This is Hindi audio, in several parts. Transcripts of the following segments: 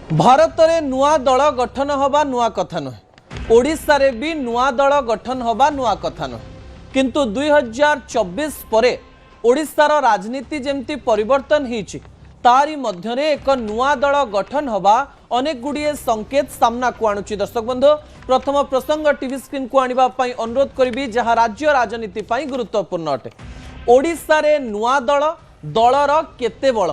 भारत में नुआ दल गठन हवा नुआ कथा नुहे ओडिशा रे भी नुआ दल गठन हवा नुआ कथा नुहे किंतु 2024 पर ओडिशार राजनीति जेमती परिवर्तन होइछि तारी मध्यरे एक नुआ दल गठन हवा अनेक गुड़िए संकेत सामना को आणुछि। दर्शक बंधु प्रथम प्रसंग टीवी स्क्रीन को आनिबा पई अनुरोध करिबी जहां राज्य राजनीति पई गुरुत्वपूर्ण अटे। ओडिशा रे नुआ दल दलर केते बळ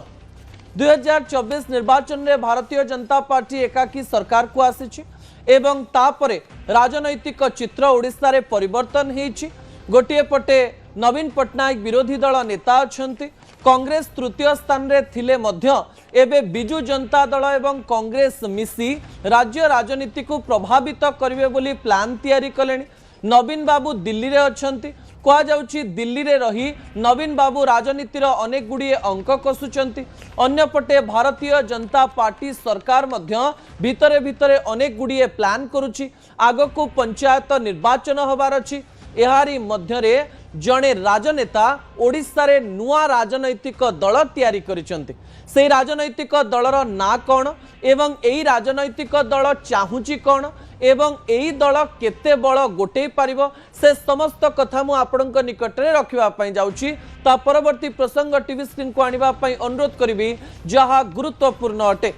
2024 निर्वाचन में भारतीय जनता पार्टी एकाकी सरकार को आसी एवं तापरे राजनैतिक चित्र ओडिशा रे परिवर्तन होइछि। गोटिए पटे नवीन पट्टनायक विरोधी दल नेता अछंती कांग्रेस तृतीय स्थान रे थिले मध्य एबे बिजु जनता दल एवं कांग्रेस मिसी राज्य राजनीति को प्रभावित करिवे बोली प्लान तैयारी कलेनी। नवीन बाबू दिल्ली रे अछंती कह जाउछि दिल्ली रे रही नवीन बाबू राजनीतिर अनेक गुड़िए अंक कसुचंती। अन्यपटे भारतीय जनता पार्टी सरकार मध्य भितरे भितरे अनेक गुड़िए प्लान करुछि। आगको पंचायत निर्वाचन होबार अछि। एहारी मध्यरे जड़े राजनेता ओडिशा रे नुआ राजनैतिक दल तैयारी करिसंती। से राजनैतिक दलर ना कौन एवं एई राजनैतिक दल चाहूची कौन एवं एई दल केते बळ गोटे पारिबो से समस्त कथा मु आपणक निकट रे रखिबा पई जाउची। ता परवर्ती प्रसंग टीवी स्क्रीन को आनिबा पई अनुरोध करिबी जहा गुरुत्वपूर्ण अटे।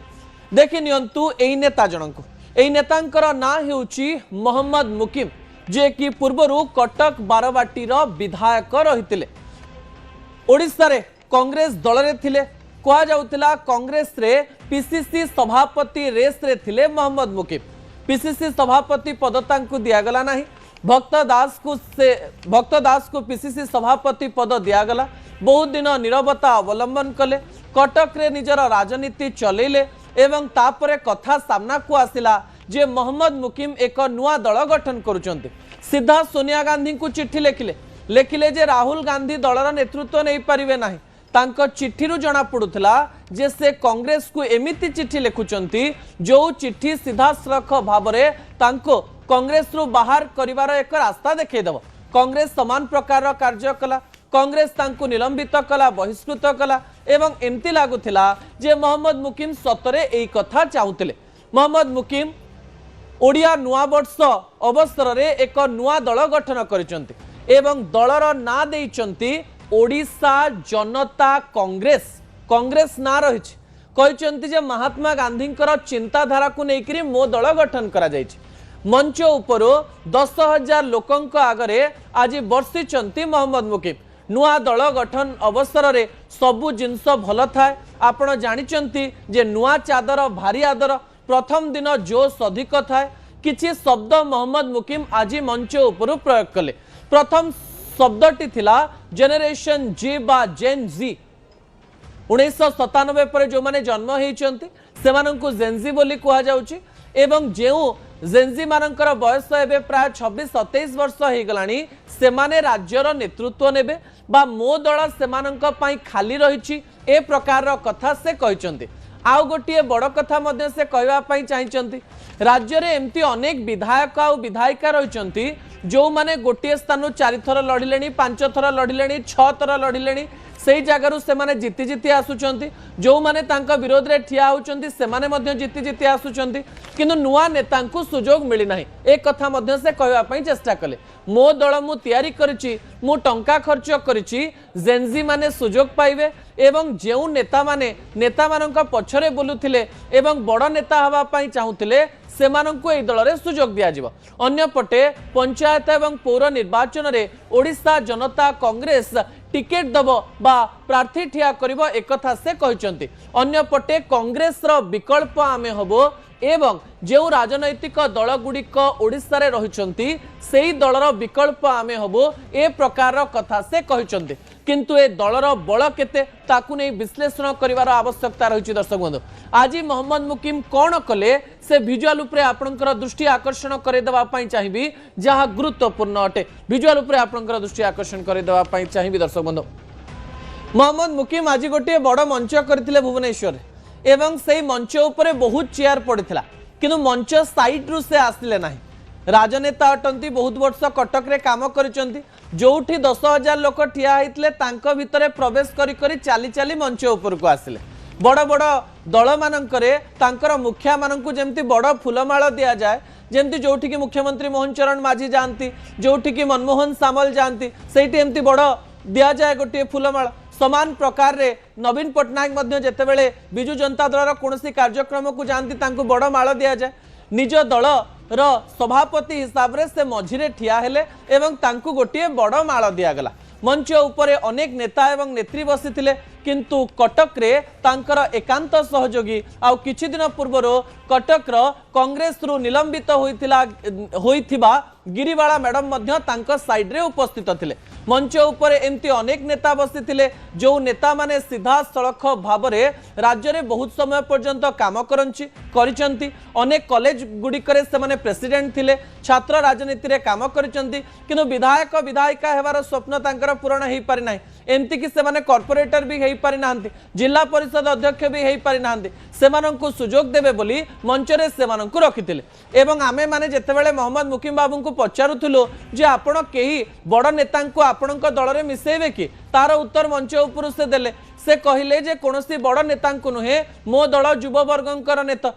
देखि नियंतु एई नेता जनक एई नेतांकर ना हेउची मोहम्मद मुकिम जे कि पूर्वरु कटक बारवाटी रो विधायक रहितिले। ओडिशा रे कांग्रेस दल रे थिले कहा जाउतिला कांग्रेस रे पीसीसी सभापति रेस रे थिले मोहम्मद मुकिम। पीसीसी सभापति पद तांकु दियागला नाही। भक्त दास को पीसीसी सभापति पद दियागला। बहुत दिन निरवता अवलंबन कले कटक रे निजर राजनीति चलेले एवं तापरे कथा सामना को आसिला जे मोहम्मद मुकिम एक नुआ दल गठन करुचंती। सीधा सोनिया गांधी को चिट्ठी लेखिले जे राहुल गांधी दलर नेतृत्व नहीं पारिबे नाही। तांको चिट्ठी जना पड़ुला जे से कांग्रेस को एमिति चिट्ठी लिखुचंती जो चिट्ठी सीधासख भाव में तांको कांग्रेस रु बाहर करिवार एक रास्ता देखैदेव। कांग्रेस समान प्रकार कार्य कला। कांग्रेस तांको निलंबित कला बहिष्कृत कला एवं एमती लागुथिला जे मोहम्मद मुकिम सतरे एई कथा चाहुतिले। मोहम्मद मुकिम ओडिया नुआ वर्ष अवसर रे एक नुआ दल गठन करिसंती एवं दलर ना देइचंती ओडिशा जनता कांग्रेस। कांग्रेस ना रहिछि कहिसंती जे महात्मा गांधी चिंताधारा को लेकर मो दल गठन करा जाइछि। मंच उपरो 10,000 लोकंक आगरे आज बर्षिचंती मोहम्मद मुकिम। नुआ दल गठन अवसर रे सबु जिनस भल थाए। आपण जानिचंती जे नुआ चादर भारी आदर प्रथम दिन जोश अधिक थाए। किछि शब्द मोहम्मद मुकिम आज मंच उपरो प्रयोग कले। प्रथम शब्दटी थिला जेनेरेशन जी बा जेन जी। 1997 पर जो माने जन्म होइचंती सेमानंकु जेनजी बोली कहा जाउची एवं जेउ जेनजी मानकर बयस एबे प्राय 26-27 वर्ष हो गलानी सेमाने राज्यर नेतृत्व नेबे बा मो दल सेमानंक पई खाली रहिची ए प्रकार कथा से कहिचंती। आउ गोटिए बड़ कथा मध्य से कहवा पई चाहिचंती राज्य रे एमती अनेक विधायक आ विधायिका रहिचंती जो माने गोटिए स्थान 4 थर लड़िलेनी 5 थर लड़िलेनी 6 थर लड़िलेनी से जगार से माने जीति जीति आसुचंती। जो माने तांका विरोध रे ठिया होचंती से माने मध्य जीति जीति आसुचंती किंतु नुआ नेतांकु सुजोग मिली नाही। एक कथा मध्य से कहवा पई चेष्टा कले मो दल मु तयारी करिछि मु टंका खर्च करिछि जेनजी माने सुजोग पाइबे एवं जेउ नेता मानक पछरे बोलुथिले एवं बड़ नेता हवा पई चाहुथिले सेमानंकु एई दल रे सुजोग दिया जिवो। अन्य पटे पंचायत एवं पौर निर्वाचन रे ओडिशा जनता कांग्रेस टिकेट दब बा प्रार्थी ठिया करिवो एकथा से कहिसंती। अन्य पटे कांग्रेस रो विकल्प आमे हबो एवं जो राजनैतिक दल गुड़िक ओडिशा रे रहिसंती सेई दलर विकल्प आमे हबो ए प्रकार कथा से कहिसंती। किंतु ए दलर बल केते ताकु नै विश्लेषण करिवार आवश्यकता रहिछि। दर्शक बंधु आज मोहम्मद मुकिम कोन कले से विजुअल उपरे आपनकर दृष्टि आकर्षण करे देबा पई चाहिबी जहा गुरुत्वपूर्ण अटे। विजुअल उपरे आपनकर दृष्टि आकर्षण करे देबा पई चाहिबी। दर्शक बंधु मोहम्मद मुकिम आज गोटे बड़ मंच करथिले भुवनेश्वर एवं से मंच उपरे बहुत चेयर पड़ता किंतु मंच साइड रु से आसिले नाही। राजनेता अटंती बहुत वर्ष कटक रे काम करिसंती जोठी 10,000 लोक ठिया होइतले तांको भितरे प्रवेश करी करी चाली चाली मंच ऊपर को आसिले बड़ बड़ दल मानकरे तांकर मुखिया मानकु जेमती बड़ फुलमाल दिया जाए जेमती जोठी की मुख्यमंत्री मोहन चरण माझी जाती जोठी की मनमोहन सामल जाती सेठी एमती बड़ दिया जाए गोटे फुलमाल समान प्रकार रे नवीन पट्टनायक जितेबले बिजु जनता दल कौन कार्यक्रम को जाती तांको बड़ माल दि जाए निज दल रो सभापति हिसाब रे से मझिरे ठिया हेले एवं तांको गोटे बड़ माल दिगला मंच उपरे अनेक नेता एवं नेत्री बसी किंतु कटक रे तांकर एकांत सहयोगी आउ किछि दिन पूर्वर कटक रो कांग्रेस रु निलंबित होइथिबा गिरिवाला मैडम मध्य तांकर साइड रे उपस्थित थिले मंच उपरे एमती अनेक नेता बसी जो नेता माने सीधा सड़क भाव में राज्य में बहुत समय पर्यंत काम करिसेंती अनेक कॉलेज गुड़िकरे से माने प्रेसिडेंट थिले छात्र राजनीति रे काम करिसेंती किंतु विधायक विधायिका हेबार स्वप्न तांकर पूरण हो पारि नाही एमती कि से माने कॉर्पोरेटर भी हो पारि नाहंती जिला परिषद अध्यक्ष भी हो पारि नाहंती सेमानंकु सुजोग देबे बोली मंच रे सेमानंकु रखिथिले एवं आमे माने जेतेबेले मोहम्मद मुकीम बाबू को पचारुथुलो जे आपण केही बड़ नेतांकु आपणक दल रे मिसेबे कि तार उत्तर मंच उपरु से देले से कहले जे कोनोसी बड़ नेतांकु नुहे मो दल युववर्गंकर नेता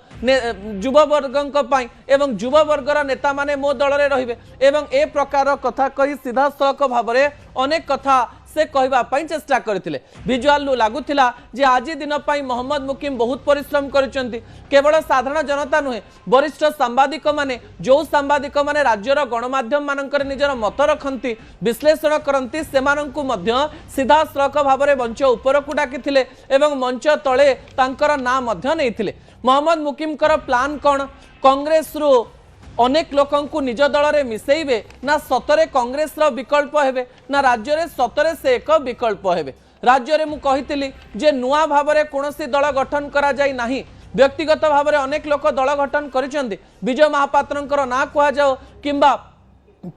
युववर्गंक पई एवं युववर्गर नेता माने मो दल रे रहिबे एवं ए प्रकार कथा कही सीधा सड़क भाव में अनेक कथा से कहवाई चेष्टा करते भिजुआल लगुला जे आज दिन पर मोहम्मद मुकीम बहुत परिश्रम करिसेंती केवल साधारण जनता नुहे वरिष्ठ सांबादिक माने जो सांबादिक माने राज्यर गणमाध्यम मानकर निजर मत रखती विश्लेषण करती सेमानंकु मध्य सीधा सड़क भाव में मंच उपरकू डाकिथिले एवं मंच तले तांकर ना मध्य नैथिले मोहम्मद मुकीम कर प्लान कौन कांग्रेस रु अनेक लोकंकु निज दल में मिसेइबे ना सतरे कांग्रेस रो विकल्प हेबे ना राज्य रे सतरे से एक विकल्प हेबे राज्य रे मु कहितली जे नुआ भाव में कोनोसी दल गठन करा जाई नाही व्यक्तिगत भाव में अनेक लोक दल गठन करिसेंती विजय महापात्रंकर ना कुआ जाओ किंबा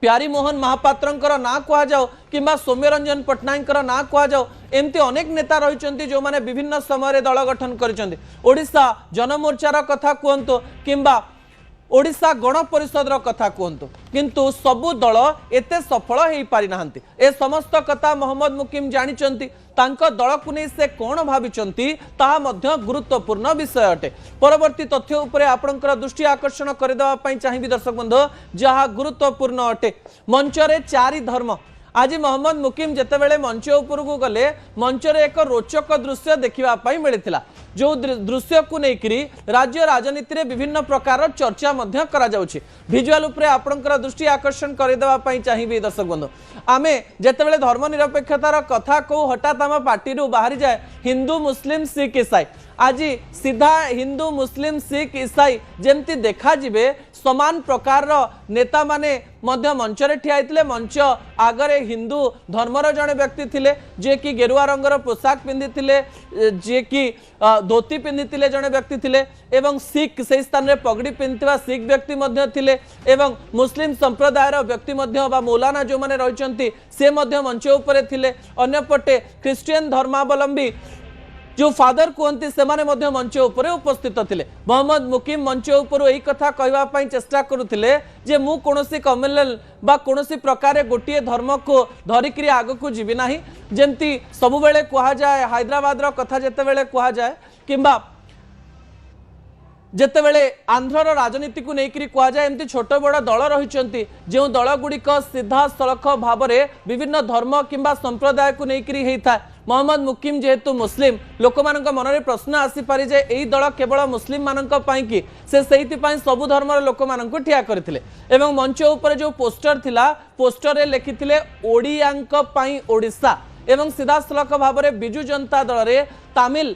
प्यारी मोहन महापात्रंकर ना कुआ जाओ किंबा सौम्यरंजन पट्टनायकर ना कुआ जाओ एमती अनेक नेता रहिसेंती जो माने विभिन्न समय दल गठन करिसेंती ओडिशा जनमोर्चार कथा कुहंतो किंबा ओडिशा गण परिषद कथा कहतु किंतु सबु दल एते सफल हो पारि नाहंती ए समस्त कथा मोहम्मद मुकीम जानिचंती तांको दल को नहीं से कौन भाविचंती ताहा मध्य गुरुत्वपूर्ण विषय अटे परवर्ती तथ्य उपरे आपणकर दृष्टि आकर्षण करदेवा पई चाहिबी दर्शक बंधु जहा गुरुत्वपूर्ण अटे मंच रे चारि धर्म आज मोहम्मद मुकीम जितेबले मंच उपरकू गले मंच रे एक रोचक दृश्य देखा मिलता जो दृश्य को लेकर राज्य राजनीति रे विभिन्न प्रकार चर्चा मध्य करा जाउछि भिजुआल उपरे आपणकर दृष्टि आकर्षण करदेवा पई चाहिबी दर्शक बंधु आमे जेतेबेले धर्मनिरपेक्षतार कथा को हठात आम पार्टी बाहरी जाए हिंदू मुस्लिम सिख ईसाई आज सीधा हिंदू मुस्लिम सिख ईसाई जेमती देखा जिबे समान प्रकार नेता माने मध्य मंच रे ठिया होइतिले मंच आगरे हिंदू धर्मर जड़े व्यक्ति थिले जे कि गेरुआ रंगर पोशाक पिंधिथिले जे कि धोती पिंधिथिले जड़े व्यक्ति थिले एवं सिख से स्थान रे पगड़ी पिंधिथिबा सिख व्यक्ति मध्य थिले एवं मुस्लिम संप्रदायर व्यक्ति मध्य बा मौलाना जो माने रहिचंती से मध्य मंच उपरे थिले अन्यपटे क्रिश्चियन धर्मावलंबी जो फादर कहते से माने मध्य मंच उपरे उपस्थित थिले मोहम्मद मुकीम मंच उपर यही कथा कहवा पई चेष्टा करुथिले जे मु कोनोसी कम्युनल बा कोनोसी प्रकार गोटे धर्म को धरिकरी आग को जीवी नाही जेंती सबु बेले कहा जाए हैदराबाद रो कथा जेते बेले कहा जाए किंबा जेतेबेले आंध्रर राजनीति को लेकर कह जाए एमती छोट बड़ दल रही जो दल गुड़िक सीधा सड़क भाव में विभिन्न धर्म किंबा संप्रदाय को लेकर होता है मोहम्मद मुकीम जेहेतु मुस्लिम लोक मान मन में प्रश्न आसीपारे जे यही दल केवल मुस्लिम मानक कि से सबु धर्मर लोक मान ठिया करथिले एवं मंच उपर जो पोस्टर थिला पोस्टर रे लिखिथिले ओडियांक पई ओडिशा एवं सीधा सड़क भाव में बिजु जनता दल रे तमिल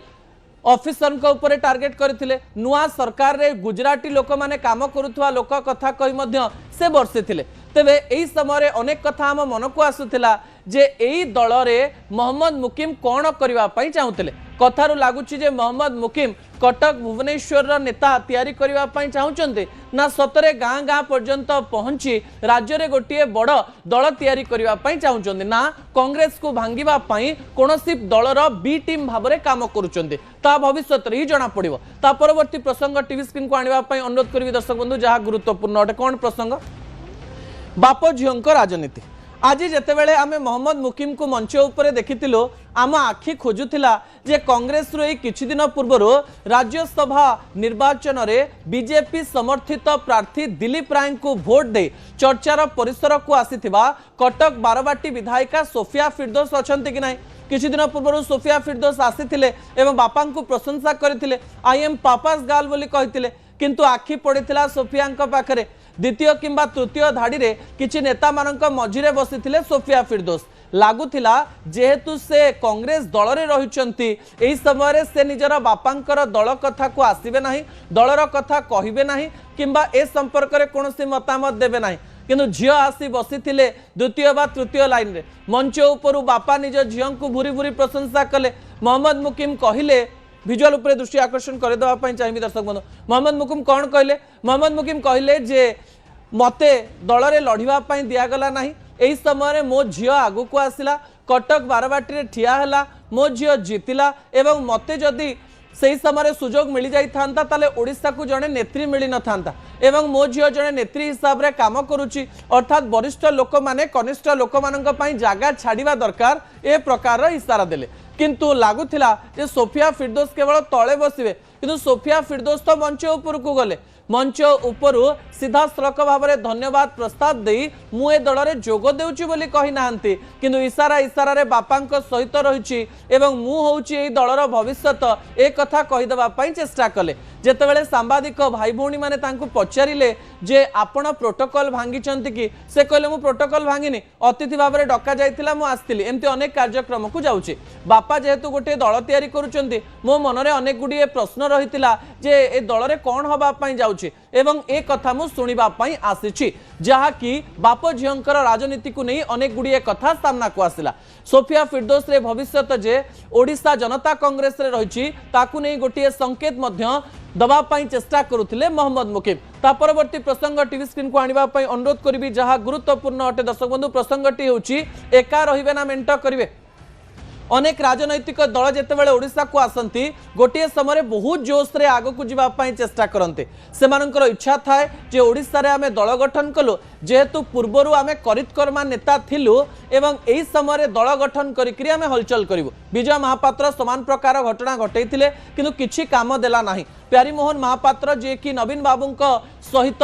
ऑफिसर को ऊपर टार्गेट करथिले नुआ सरकार रे गुजराती लोक माने काम करुथवा लोक कथा कहि मध्य से बर्षिथिले तेबे एही समय अनेक कथा हम मन को आसुथिला जे एही दल रे मोहम्मद मुकीम कौन करबा पई चाहुथिले कथारु लागुछि जे मोहम्मद मुकीम कटक भुवनेश्वर नेता तैयारी करबा पई चाहुचंते ना सतरे गाँ गाँ पर्यंत पहुंची राज्य रे गोटे बड़ दल तैयारी करबा पई चाहुचंते ना कांग्रेस को भांगिबा पई कोनोसी दलर बी टीम भाव में काम करुचंते ता भविष्यत रे ही जणा पड़िबो ता परवर्ती प्रसंग टीवी स्क्रीन को आनिबा पई अनुरोध करबी दर्शक बंधु जहा गुरुत्वपूर्ण अटे कोन प्रसंग बाप झियों राजनीति आज जितेबले आम मोहम्मद मुकिम को मंच उपर देखिलु आम आखि खोजुला जे कांग्रेस रु किछि दिन पूर्व राज्यसभा निर्वाचन रे बीजेपी समर्थित प्रार्थी दिलीप राय को भोट दे चर्चार परिसर को आसीथिबा कटक बारवाटी विधायिका सोफिया फिरदौस अछंती कि नाही। किछि दिन पूर्व सोफिया फिरदौस आसीथिले एवं बापा को प्रशंसा करथिले आई एम पापास गर्ल बोली कहिथिले किंतु आखि पड़िथिला सोफिया पाखरे द्वितीय किंबा तृतीय धाड़ी रे किछि नेता मानक मझिरे बसिथिले सोफिया फिरदौस लागुथिला जेहेतु से कांग्रेस दल रे रहिचंती एही समय से निजर बापांकर दल कथा को आसीबे नाही दलर कथा कहिबे नाही किंबा ए संपर्क रे कोनोसी मतामत देबे नाही किंतु झियो आसी बसिथिले द्वितीय बा तृतीय लाइन रे मंच उपरु बापा निज झियं को भूरी भूरी प्रशंसा कले। मोहम्मद मुकिम कहिले विजुअल उपरे दृष्टि आकर्षण कर देवा पई चाहिए दर्शक बंधु मोहम्मद मुकिम कौन कहले मोहम्मद मुकिम कहले जे मते दल रे लढिबा पई दिया गला नाही एही समय मो झियो आगु को आसिला कटक बारवाटी रे ठिया हला मो झियो जीतिला एवं मते जदी सही समय सुजोग मिल जाता ताले ओडिशा को जड़े नेत्री मिल न था एवं मो झील जड़े नेत्री हिसाब रे काम करुच्ची अर्थात वरिष्ठ लोक माने कनिष्ठ लोक मानन जगह छाड़ा दरकार ए प्रकार इशारा देले किंतु लागुथिला जे सोफिया फिरदौस केवल तले बसवे किंतु सोफिया फिरदौस तो मंच ऊपर को गले मंच ऊपर सीधा सड़क भाव में धन्यवाद प्रस्ताव दे मुए दल में जोग देउची बोली कही नाहंती किंतु इशारा इशारा रे बापांक सहित रही एवं मु होउची एई दलर भविष्यत ए कथा कहीदेवा पई चेष्टा कले जेतेबेले सांबादिक भाई भौणी माने तांकु पचारिले जे आपण प्रोटोकॉल भांगिचंती कि से कहले मु प्रोटोकॉल भांगिनी अतिथि भाव में डका जाइतिला मु आस्तिली एमती अनेक कार्यक्रम को जाउची बापा जेहेतु गोटे दल तैयारी करूचंती मो मनरे अनेक गुडी प्रश्न रहितिला जे ए दल रे कोन होबा पई जाउची एवं ए कथा मु सुनिबा पई आसीची जहा कि बाप झियंकर राजनीति को नहीं अनेक गुडी कथा सामना को आसिला सोफिया फिरदौस रे भविष्यत जे ओडिशा जनता कांग्रेस रे रहिची ताकू नहीं गोटे संकेत मध्य दबा पाई चेष्टा करुथिले मोहम्मद मुकिम ता परवर्ती प्रसंग टीवी स्क्रीन को आनिबा पाई अनुरोध करिबी जहा गुरुत्वपूर्ण अटे दर्शक बंधु प्रसंगटी होची एका रहिबे ना मेंट करिवे अनेक राजनैतिक दल जितेबाला ओडिशा को आसती गोटे समय बहुत जोश रे आग को जावाई चेष्टा करते से इच्छा थाए जे ओडिशा रे आमे दल गठन कलु जेहेतु पूर्वर आमे करितकर्मा नेता थिलु एवं एही समय दल गठन करिकरी आमे हलचल करिवु विजय महापात्र समान प्रकार घटना घटैथिले किंतु किछि काम देला नाही प्यारीमोहन महापात्र जे कि नवीन बाबूंक सहित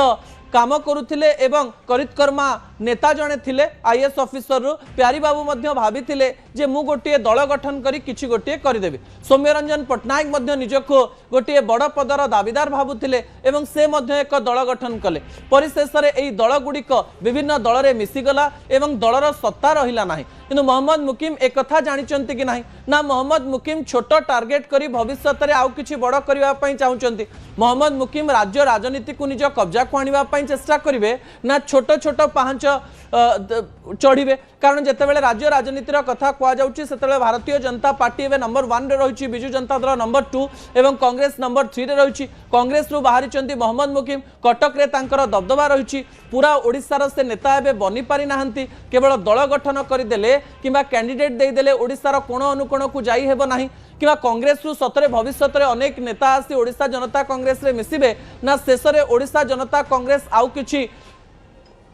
काम करुथिले एवं करितकर्मा नेता जने थिले आईएएस ऑफिसर रु प्यारी बाबू मध्य भाबिथिले जे मु गोटे दल गठन करी किछि गोटे करिदेबे सौम्यरंजन पटनायक मध्य निजको गोटे बड़ पदर दाबीदार भाबुथिले एवं से मध्य एक दल गठन कले परिशेष रे एई दल गुडिक विभिन्न दल रे मिसिगला एवं दलर सत्ता रहिला नाही किंतु मोहम्मद मुकिम एक कथा जानिचंती कि नाही ना मोहम्मद मुकिम छोट टार्गेट करी भविष्यत रे आउ किछि बड़ करिवा पई चाहुचंती मोहम्मद मुकिम राज्य राजनीति को निज कब्जा को आनिबा पई चेष्टा करिवे ना छोट छोट पांच चढ़िबे कारण जेतेबेले राज्य राजनीतिर कथा कुआ जाउची सेतेबेले भारतीय जनता पार्टी एवं नंबर 1 रे रहिची बिजू जनता दल नंबर 2 एवं कांग्रेस नंबर 3 रे रहिची कांग्रेस रु बाहरी चंती मोहम्मद मुकिम कटक रे तांकर दबदबा रहिची पूरा ओडिसा रे से नेता एबे बनी पारि नाहंती केवल दल गठन करि देले किबा कैंडिडेट देई देले ओडिसा रो कोण अनुकोण को जाई हेबो नाही किबा कांग्रेस रु सतरे भविष्यत रे अनेक नेता आसी ओडिसा जनता कांग्रेस रे मिसिबे ना शेष रे ओडिसा जनता कांग्रेस आउ किछि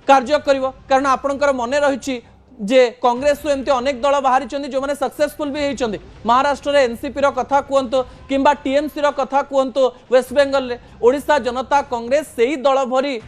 कार्य करिवो कारण आपनकर मने रहिछि जे कांग्रेस रु एमती अनेक दल बाहरी चंदी जो माने सक्सेसफुल भी होइचंदी महाराष्ट्र रे एनसीपी रो कथा कुहंतो किंबा टीएमसी रो कथा कुहंतो वेस्ट बेंगल रे ओडिशा जनता कांग्रेस सेही दल भरी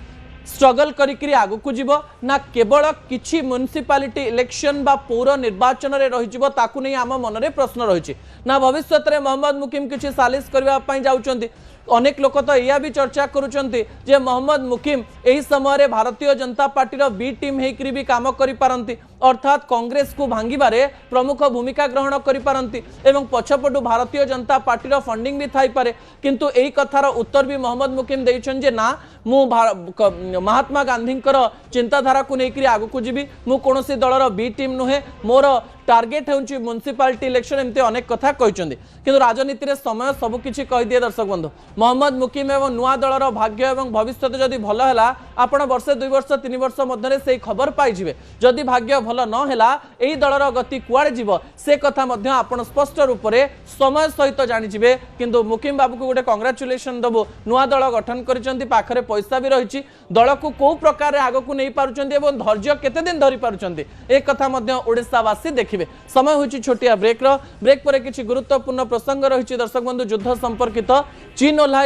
स्ट्रगल करी आगु को जीवो ना केवल किछि म्युनिसिपालिटी इलेक्शन बा पौर निर्वाचन रे रहि जीवो ताकु नै आम मन रे प्रश्न रहिछि ना भविष्यत रे मोहम्मद मुकिम किछि सालिस करबा पई जाउचंदी अनेक लोक तो यह भी चर्चा करुचंती जे मोहम्मद मुकिम एही समय रे भारतीय जनता पार्टी रो बी टीम हेकरी भी काम करि पारंती अर्थात कांग्रेस को भांगिबारे प्रमुख भूमिका ग्रहण करि पारंती एवं पछपटु भारतीय जनता पार्टी रो फंडिंग भी थाई पारे किंतु एही कथार उत्तर भी मोहम्मद मुकिम देइछन जे ना मु महात्मा गांधींकर चिंताधारा को लेकर आगु को जीवी मु कोनोसी दलर बी टीम नुहे मोर टार्गेट होउची म्युनिसिपालिटी इलेक्शन एमती अनेक कथा कहचंदी किंतु राजनीति रे समय सब किछि कहि दिए दर्शक बंधु मोहम्मद मुकिम एवं नुआ दलर भाग्य एवं भविष्यत जदि भल हैला आपण वर्षे 2 वर्ष 3 वर्ष मध्य से खबर पाई जिवे जदि भाग्य भल न हैला एही दलर गति कुआडे जीव से कथा मध्य आपण स्पष्ट रूप रे समय सहित जानि जिवे किंतु मुकिम बाबू को गोटे कांग्रेचुलेशन दबो नुआ दल गठन करिसंती पाखरे पैसा भी रहिछि दल को को प्रकार आगो को नहीं पारुचंदी एवं धैर्य केते दिन धरि पारुचंदी एक कथा मध्य ओडिशावासी देखिबे। समय होछि छोटिया ब्रेक पर किछि गुरुत्वपूर्ण प्रसंग रहिछि दर्शक बंधु युद्ध संपर्कित चीन ओह्लाइला